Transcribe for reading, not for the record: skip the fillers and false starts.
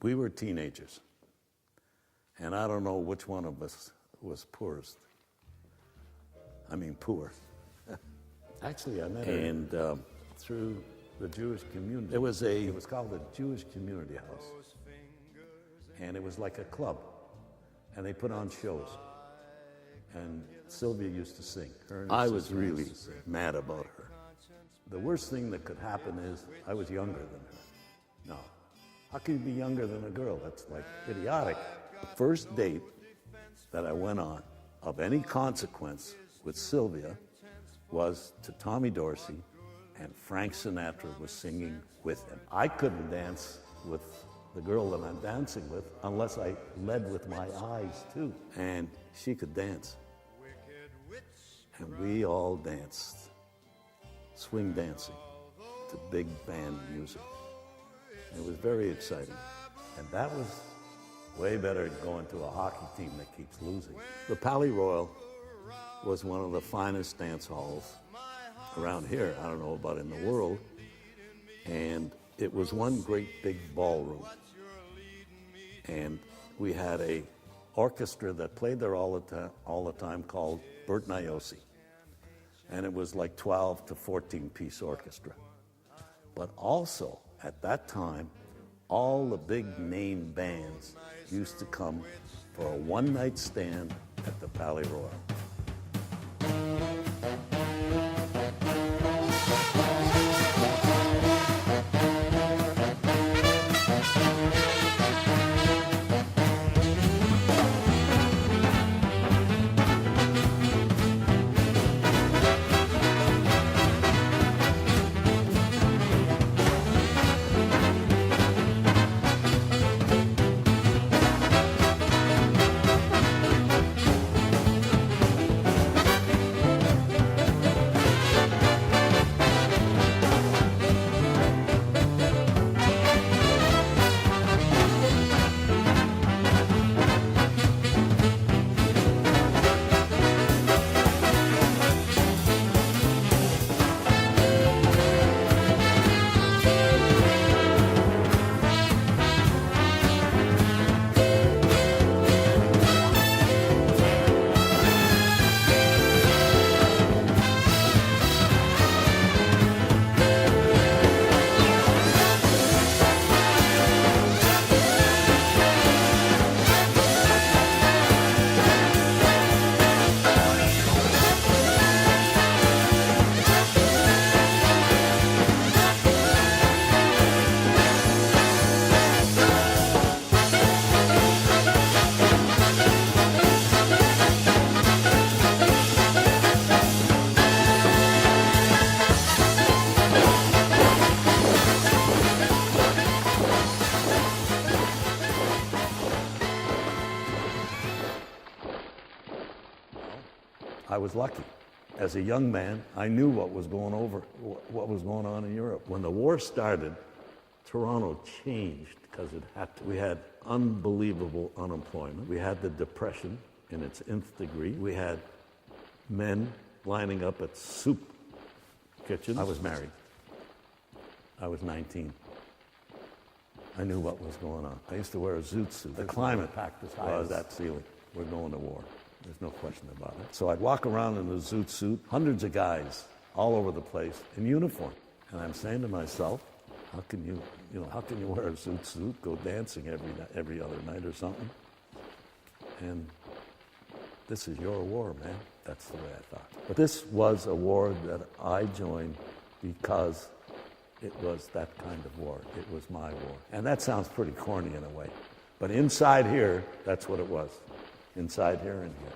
We were teenagers, and I don't know which one of us was poorest. I mean, poor. Actually, I met her And through the Jewish community. it was It was called the Jewish Community House. and it was like a club, and they put on shows. And Sylvia used to sing. Her and her I was sister really used to sing. mad about her. The worst thing that could happen is I was younger than her. No. How can you be younger than a girl? That's like idiotic. The first date that I went on of any consequence with Sylvia was to Tommy Dorsey, and Frank Sinatra was singing with him. I couldn't dance with the girl that I'm dancing with unless I led with my eyes too. And she could dance. And we all danced, swing dancing, to big band music. It was very exciting. And that was way better than going to a hockey team that keeps losing. The Palais Royal was one of the finest dance halls around here, I don't know about in the world, and it was one great big ballroom. And we had a orchestra that played there all the time called Bert Niosi. And it was like 12 to 14-piece orchestra. But also, at that time, all the big name bands used to come for a one-night stand at the Palais Royal. I was lucky. As a young man, I knew what was going on in Europe. When the war started, Toronto changed because it had to. We had unbelievable unemployment. We had the Depression in its nth degree. We had men lining up at soup kitchens. I was married. I was 19. I knew what was going on. I used to wear a zoot suit. The climate was that ceiling. We're going to war. There's no question about it. So I'd walk around in a zoot suit, hundreds of guys all over the place in uniform. And I'm saying to myself, how can you wear a zoot suit, go dancing every other night or something? And this is your war, man. That's the way I thought. But this was a war that I joined because it was that kind of war. It was my war. And that sounds pretty corny in a way. But inside here, that's what it was. Inside here and here.